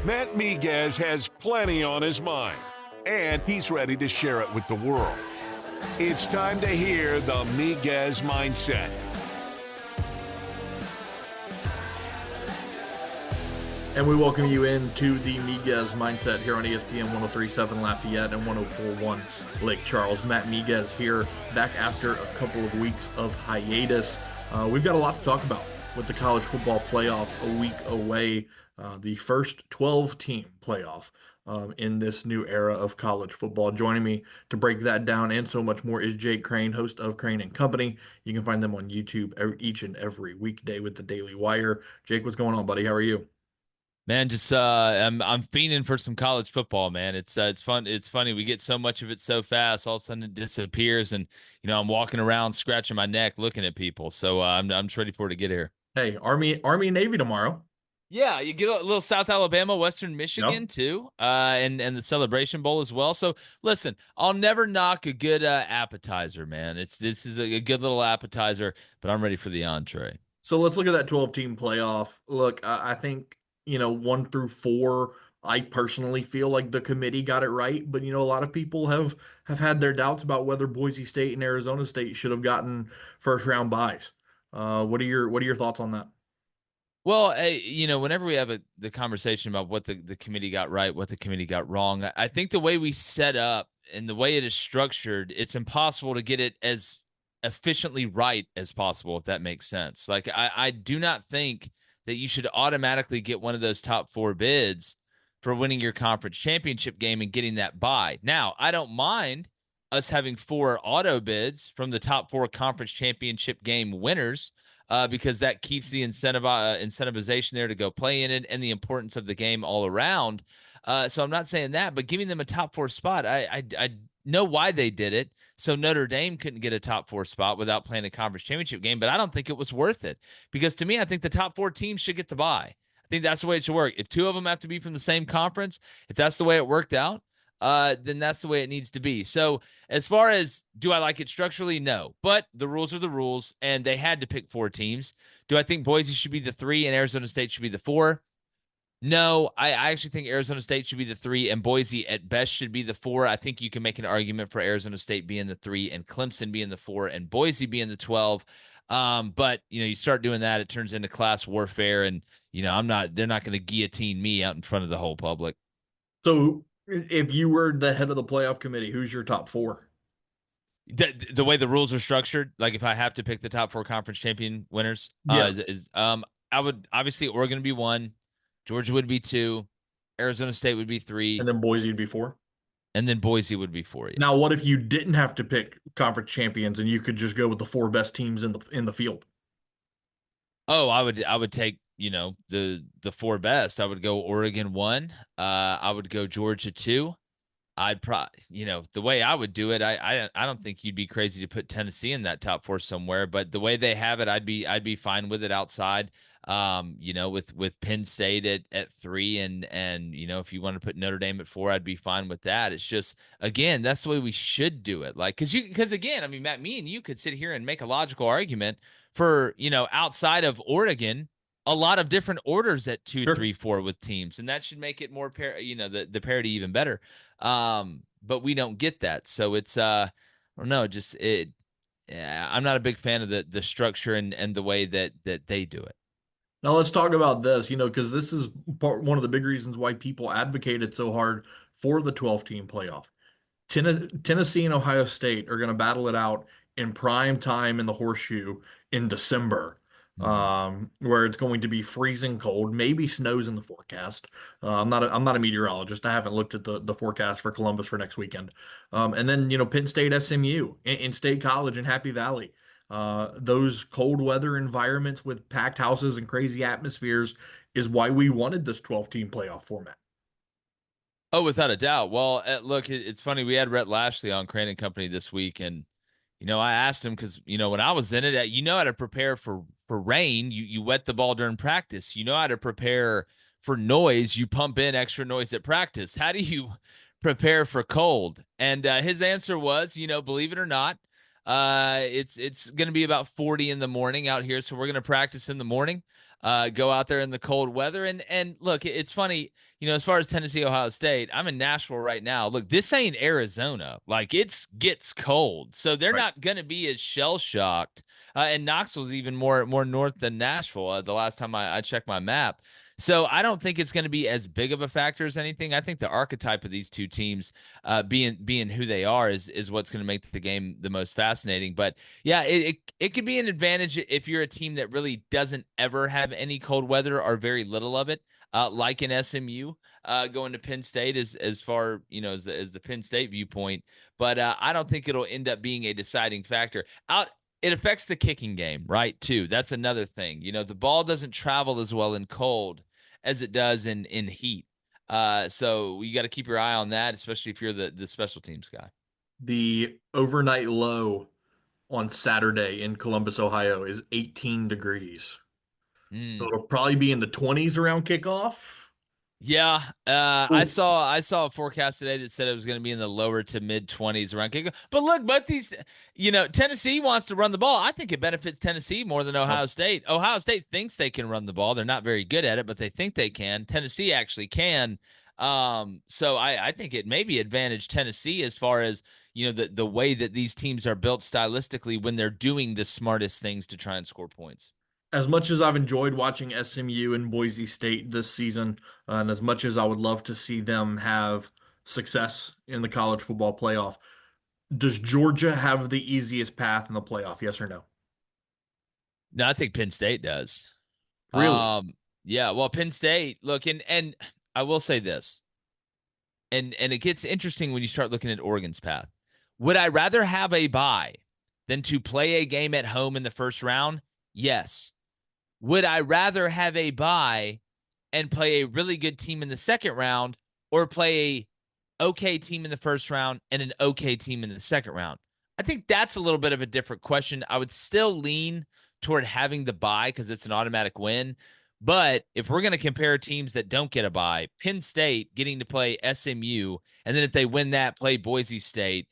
Matt Miguez has plenty on his mind, and he's ready to share it with the world. It's time to hear the Miguez Mindset. And we welcome you into the Miguez Mindset here on ESPN 103.7 Lafayette and 104.1 Lake Charles. Matt Miguez here, back after a couple of weeks of hiatus. We've got a lot to talk about with the college football playoff a week away. The first 12-team playoff in this new era of college football. Joining me to break that down and so much more is Jake Crain, host of Crain and Company. You can find them on YouTube each and every weekday with the Daily Wire. Jake, what's going on, buddy? How are you? Man, just I'm fiending for some college football, man. It's fun. It's funny. We get so much of it so fast, all of a sudden it disappears, and I'm walking around scratching my neck looking at people. So I'm just ready for it to get here. Hey, Army and Navy tomorrow. Yeah, you get a little South Alabama, Western Michigan too, and the Celebration Bowl as well. So listen, I'll never knock a good appetizer, man. This is a good little appetizer, but I'm ready for the entree. So let's look at that 12-team playoff. Look, I think 1 through 4, I personally feel like the committee got it right, but a lot of people have had their doubts about whether Boise State and Arizona State should have gotten first round byes. What are your thoughts on that? Well, whenever we have the conversation about what the committee got right, what the committee got wrong, I think the way we set up and the way it is structured, it's impossible to get it as efficiently right as possible, if that makes sense. Like, I do not think that you should automatically get one of those top 4 bids for winning your conference championship game and getting that bye. Now, I don't mind us having 4 auto bids from the top 4 conference championship game winners, because that keeps the incentivization there to go play in it and the importance of the game all around. So I'm not saying that, but giving them a top 4 spot, I know why they did it. So Notre Dame couldn't get a top 4 spot without playing a conference championship game, but I don't think it was worth it, because to me, I think the top 4 teams should get the bye. I think that's the way it should work. If 2 of them have to be from the same conference, if that's the way it worked out, then that's the way it needs to be. So as far as, do I like it structurally? No, but the rules are the rules, and they had to pick 4 teams. Do I think Boise should be the 3 and Arizona State should be the 4? No, I actually think Arizona State should be the 3 and Boise at best should be the 4. I think you can make an argument for Arizona State being the 3 and Clemson being the 4 and Boise being the 12. But you start doing that, it turns into class warfare, and they're not going to guillotine me out in front of the whole public. So if you were the head of the playoff committee, who's your top 4? The way the rules are structured, like if I have to pick the top 4 conference champion winners, I would obviously Oregon would be 1. Georgia would be 2, Arizona State would be 3, and then Boise would be 4. And then Boise would be 4. Yeah. Now, what if you didn't have to pick conference champions and you could just go with the 4 best teams in the field? Oh, I would take the 4 best. I would go Oregon 1. I would go Georgia 2. I'd the way I would do it, I don't think you'd be crazy to put Tennessee in that top 4 somewhere, but the way they have it, I'd be fine with it outside. With Penn State at 3 and if you want to put Notre Dame at 4, I'd be fine with that. It's just, again, that's the way we should do it. Like, because again, I mean, Matt, me and you could sit here and make a logical argument for, outside of Oregon, a lot of different orders at 2, Sure. 3, 4 with teams, and that should make it more the parity even better. But we don't get that, so it's I don't know, just it. Yeah, I'm not a big fan of the structure and the way that they do it. Now let's talk about this, because this is one of the big reasons why people advocated so hard for the 12-team playoff. Tennessee and Ohio State are going to battle it out in prime time in the Horseshoe in December, where it's going to be freezing cold, maybe snows in the forecast. I'm not a meteorologist. I haven't looked at the forecast for Columbus for next weekend. And then, Penn State, SMU, in State College in Happy Valley. Those cold weather environments with packed houses and crazy atmospheres is why we wanted this 12-team playoff format. Oh, without a doubt. Well, look, it's funny. We had Rhett Lashley on Crain and Company this week, and I asked him because when I was in it, how to prepare for rain. You wet the ball during practice. You know how to prepare for noise. You pump in extra noise at practice. How do you prepare for cold? And his answer was, believe it or not, it's going to be about 40 in the morning out here, so we're going to practice in the morning. go out there in the cold weather. And look, it's funny, as far as Tennessee, Ohio State, I'm in Nashville right now. Look, this ain't Arizona. Like, it gets cold, so they're Right. not going to be as shell shocked. And Knoxville's even more north than Nashville. The last time I checked my map. So I don't think it's going to be as big of a factor as anything. I think the archetype of these two teams being who they are is what's going to make the game the most fascinating. But yeah, it could be an advantage if you're a team that really doesn't ever have any cold weather or very little of it, like in SMU going to Penn State as far as the Penn State viewpoint. But I don't think it'll end up being a deciding factor. It affects the kicking game, right, too. That's another thing. The ball doesn't travel as well in cold as it does in heat. So you got to keep your eye on that, especially if you're the special teams guy. The overnight low on Saturday in Columbus, Ohio is 18 degrees. So Mm. it'll probably be in the 20s around kickoff. Yeah, I Ooh. saw a forecast today that said it was going to be in the lower to mid 20s around kickoff. But look, but these, Tennessee wants to run the ball. I think it benefits Tennessee more than Ohio Yep. State. Ohio State thinks they can run the ball. They're not very good at it, but they think they can. Tennessee actually can. So I think it maybe advantage Tennessee as far as the way that these teams are built stylistically when they're doing the smartest things to try and score points. As much as I've enjoyed watching SMU and Boise State this season, and as much as I would love to see them have success in the college football playoff, does Georgia have the easiest path in the playoff? Yes or no? No, I think Penn State does. Really? Yeah, well, Penn State, look, and I will say this, and it gets interesting when you start looking at Oregon's path. Would I rather have a bye than to play a game at home in the first round? Yes. Would I rather have a bye and play a really good team in the second round or play a okay team in the first round and an okay team in the second round? I think that's a little bit of a different question. I would still lean toward having the bye because it's an automatic win. But if we're going to compare teams that don't get a bye, Penn State getting to play SMU, and then if they win that, play Boise State,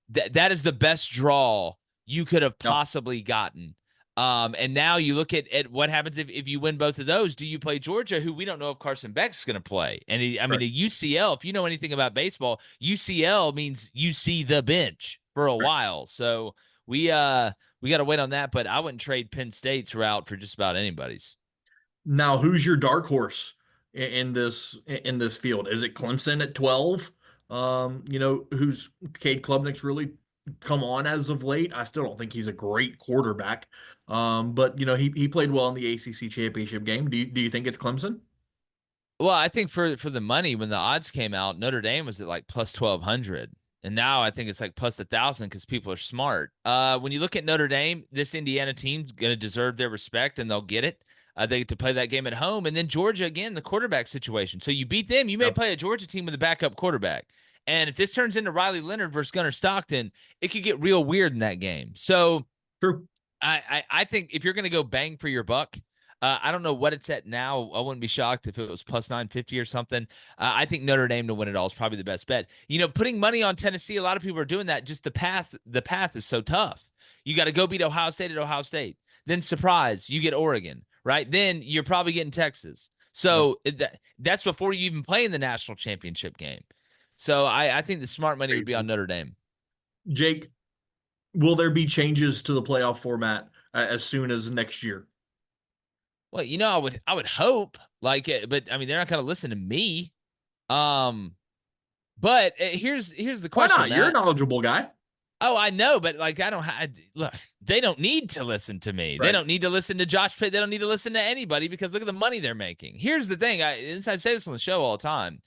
that is the best draw you could have Yep. possibly gotten. And now you look at what happens if you win both of those. Do you play Georgia, who we don't know if Carson Beck's going to play? And I mean, Right. a UCL, if you know anything about baseball, UCL means you see the bench for a Right. while. So we got to wait on that. But I wouldn't trade Penn State's route for just about anybody's. Now, who's your dark horse in this field? Is it Clemson at 12? Who's Cade Klubnik's really come on as of late. I still don't think he's a great quarterback. But he played well in the ACC championship game. Do you think it's Clemson? Well, I think for the money, when the odds came out, Notre Dame was at like plus 1,200. And now I think it's like plus 1,000 because people are smart. When you look at Notre Dame, this Indiana team's going to deserve their respect and they'll get it. They get to play that game at home. And then Georgia, again, the quarterback situation. So you beat them, you may Yep. play a Georgia team with a backup quarterback. And if this turns into Riley Leonard versus Gunnar Stockton, it could get real weird in that game. So True. I think if you're going to go bang for your buck, I don't know what it's at now. I wouldn't be shocked if it was plus 950 or something. I think Notre Dame to win it all is probably the best bet. Putting money on Tennessee, a lot of people are doing that. Just the path is so tough. You got to go beat Ohio State at Ohio State. Then surprise, you get Oregon, right? Then you're probably getting Texas. Yep. So that's before you even play in the national championship game. So I think the smart money would be on Notre Dame. Jake, will there be changes to the playoff format as soon as next year? Well, I would hope but I mean, they're not going to listen to me. But here's the Why question, not? You're a Matt. knowledgeable guy. Oh, I know, but I don't look. They don't need to listen to me. They Right. don't need to listen to Josh Pitt. They don't need to listen to anybody because look at the money they're making. Here's the thing. I say this on the show all the time.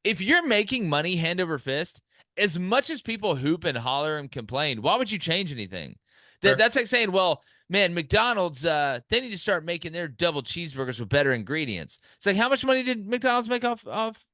If you're making money hand over fist, as much as people hoop and holler and complain, why would you change anything? Sure. That's like saying, well, man, McDonald's, they need to start making their double cheeseburgers with better ingredients. It's like, how much money did McDonald's make off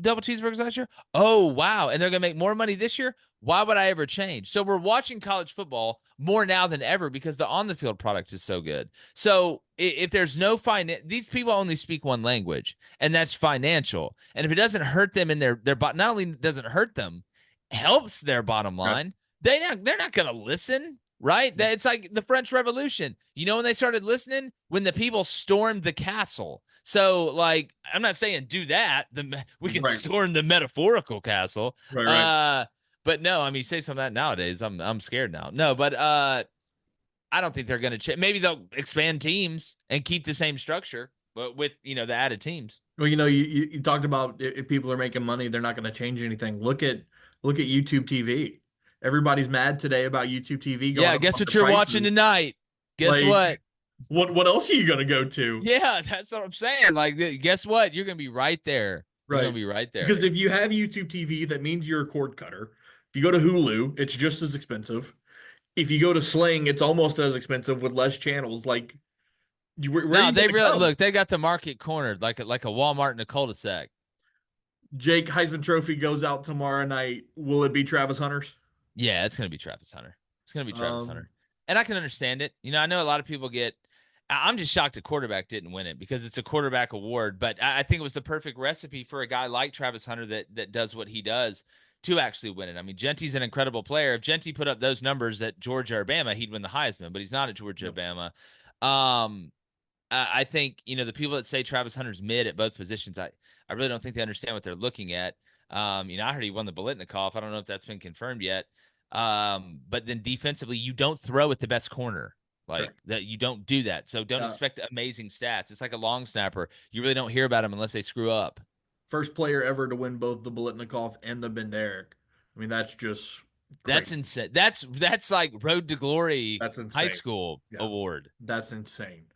double cheeseburgers last year? Oh, wow. And they're going to make more money this year? Why would I ever change? So we're watching college football more now than ever because the on-the-field product is so good. So if there's no these people only speak one language, and that's financial. And if it doesn't hurt them in their not only doesn't hurt them, helps their bottom line, they're not going to listen, right? That it's like the French Revolution. You know when they started listening? When the people stormed the castle. So, like, I'm not saying do that. We can Right. storm the metaphorical castle. Right. But no, I mean, say some of that nowadays. I'm scared now. No, but I don't think they're going to change. Maybe they'll expand teams and keep the same structure, but with the added teams. Well, you talked about if people are making money, they're not going to change anything. Look at YouTube TV. Everybody's mad today about YouTube TV going Yeah, up guess on what their you're watching prices. tonight? Guess Like, what? what else are you going to go to? Yeah, that's what I'm saying. Like, guess what? You're going to be right there. You're going Right. to be right there. Because if you have YouTube TV, that means you're a cord cutter. If you go to Hulu, it's just as expensive. If you go to Sling, it's almost as expensive with less channels. Like, where are No, you going they to really come? look. They got the market cornered like a Walmart in a cul-de-sac. Jake Heisman Trophy goes out tomorrow night. Will it be Travis Hunter's? Yeah, it's going to be Travis Hunter. It's going to be Travis Um, Hunter. And I can understand it. I know a lot of people get. I'm just shocked a quarterback didn't win it because it's a quarterback award. But I think it was the perfect recipe for a guy like Travis Hunter that does what he does to actually win it. I mean, Genty's an incredible player. If Genty put up those numbers at Georgia or Bama, he'd win the Heisman. But he's not at Georgia or Yep. Bama. I think the people that say Travis Hunter's mid at both positions, I really don't think they understand what they're looking at. I heard he won the Biletnikoff. I don't know if that's been confirmed yet. But then defensively, you don't throw at the best corner. Like Correct. that, you don't do that. So don't Yeah. expect amazing stats. It's like a long snapper. You really don't hear about them unless they screw up. First player ever to win both the Biletnikoff and the Benderek. I mean, that's just That's crazy. insane. That's like Road to Glory That's high insane. school Yeah, award. that's insane.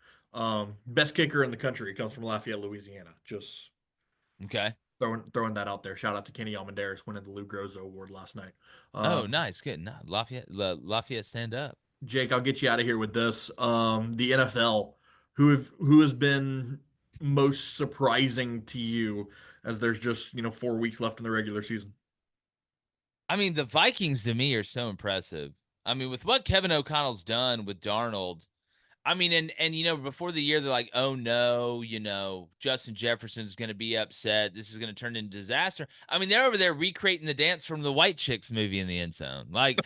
Best kicker in the country comes from Lafayette, Louisiana. Just Okay. throwing that out there. Shout out to Kenny Almendaris winning the Lou Groza Award last night. Oh, Um, nice, good. No, Lafayette, stand up. Jake, I'll get you out of here with this. The NFL, who has been most surprising to you as there's just 4 weeks left in the regular season? I mean, the Vikings to me are so impressive. I mean, with what Kevin O'Connell's done with Darnold, I mean, and before the year they're like, oh no, Justin Jefferson's going to be upset. This is going to turn into disaster. I mean, they're over there recreating the dance from the White Chicks movie in the end zone. Like,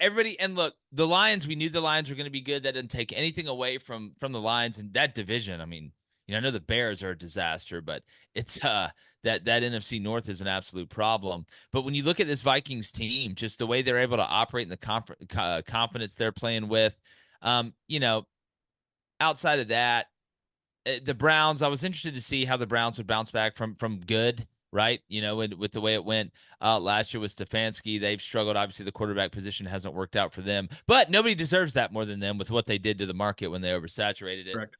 everybody, and look, the Lions. We knew the Lions were going to be good. That didn't take anything away from the Lions and that division. I mean, I know the Bears are a disaster, but it's that NFC North is an absolute problem. But when you look at this Vikings team, just the way they're able to operate and the confidence they're playing with. Um, you know, outside of that, the Browns, I was interested to see how the Browns would bounce back from good, right? With the way it went last year with Stefanski. They've struggled. Obviously, the quarterback position hasn't worked out for them, but nobody deserves that more than them with what they did to the market when they oversaturated it. Correct.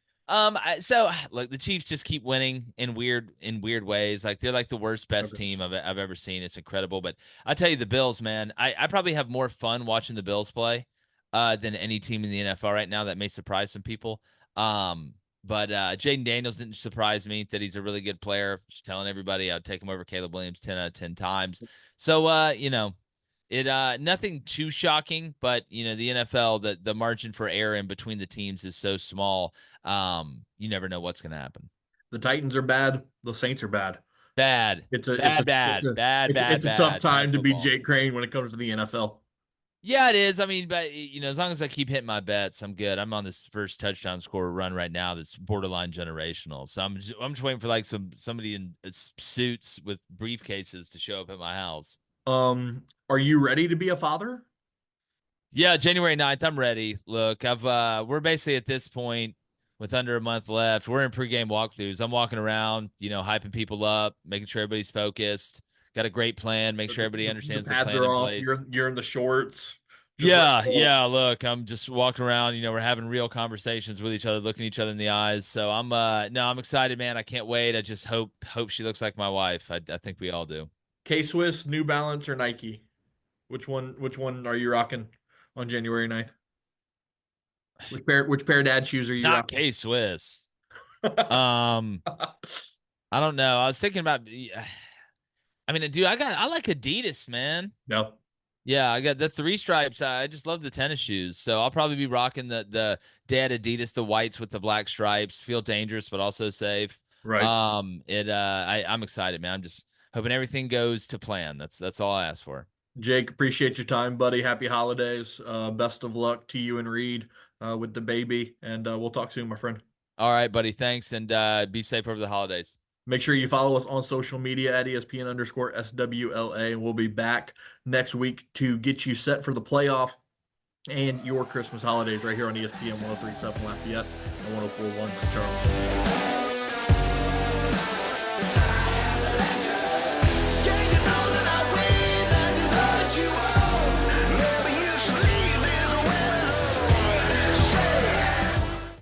So look, the Chiefs just keep winning in weird ways. Like they're like the worst, best Okay. team I've ever seen. It's incredible. But I tell you, the Bills, man, I probably have more fun watching the Bills play than any team in the NFL right now. That may surprise some people. But Jaden Daniels didn't surprise me that he's a really good player. Just telling everybody I'd take him over Caleb Williams 10 out of 10 times. So it nothing too shocking, but the NFL, the margin for error in between the teams is so small. You never know what's going to happen. The Titans are bad. The Saints are bad. Bad, It's a it's bad, a it's bad, a bad, it's, bad, it's a tough bad time to be football. Jake Crain when it comes to the NFL. Yeah, it is. I mean, but as long as I keep hitting my bets, I'm good. I'm on this first touchdown scorer run right now that's borderline generational. So I'm just waiting for like somebody in suits with briefcases to show up at my house. Are you ready to be a father? Yeah, January 9th, I'm ready. Look, we're basically at this point with under a month left. We're in pregame walkthroughs. I'm walking around, hyping people up, making sure everybody's focused. Got a great plan, make sure everybody The understands the pads plan are in off. place. You're in the shorts. Just ready Yeah, to roll. yeah. Look, I'm just walking around. We're having real conversations with each other, looking each other in the eyes. So I'm no, I'm excited, man. I can't wait. I just hope she looks like my wife. I think we all do. K-Swiss, New Balance, or Nike? Which one are you rocking on January 9th? Which pair of dad shoes are you Not rocking? K Swiss. Um, I don't know. I was thinking about. I mean, dude, I like Adidas, man. No. Yeah, I got the three stripes. I just love the tennis shoes. So I'll probably be rocking the dad Adidas, the whites with the black stripes. Feel dangerous, but also safe. Right. I'm excited, man. I'm just hoping everything goes to plan. That's all I ask for. Jake, appreciate your time, buddy. Happy holidays. Best of luck to you and Reed with the baby, and we'll talk soon, my friend. All right, buddy. Thanks, and be safe over the holidays. Make sure you follow us on social media at ESPN_SWLA, and we'll be back next week to get you set for the playoff and your Christmas holidays right here on ESPN 103.7 Lafayette and 104.1 Charles.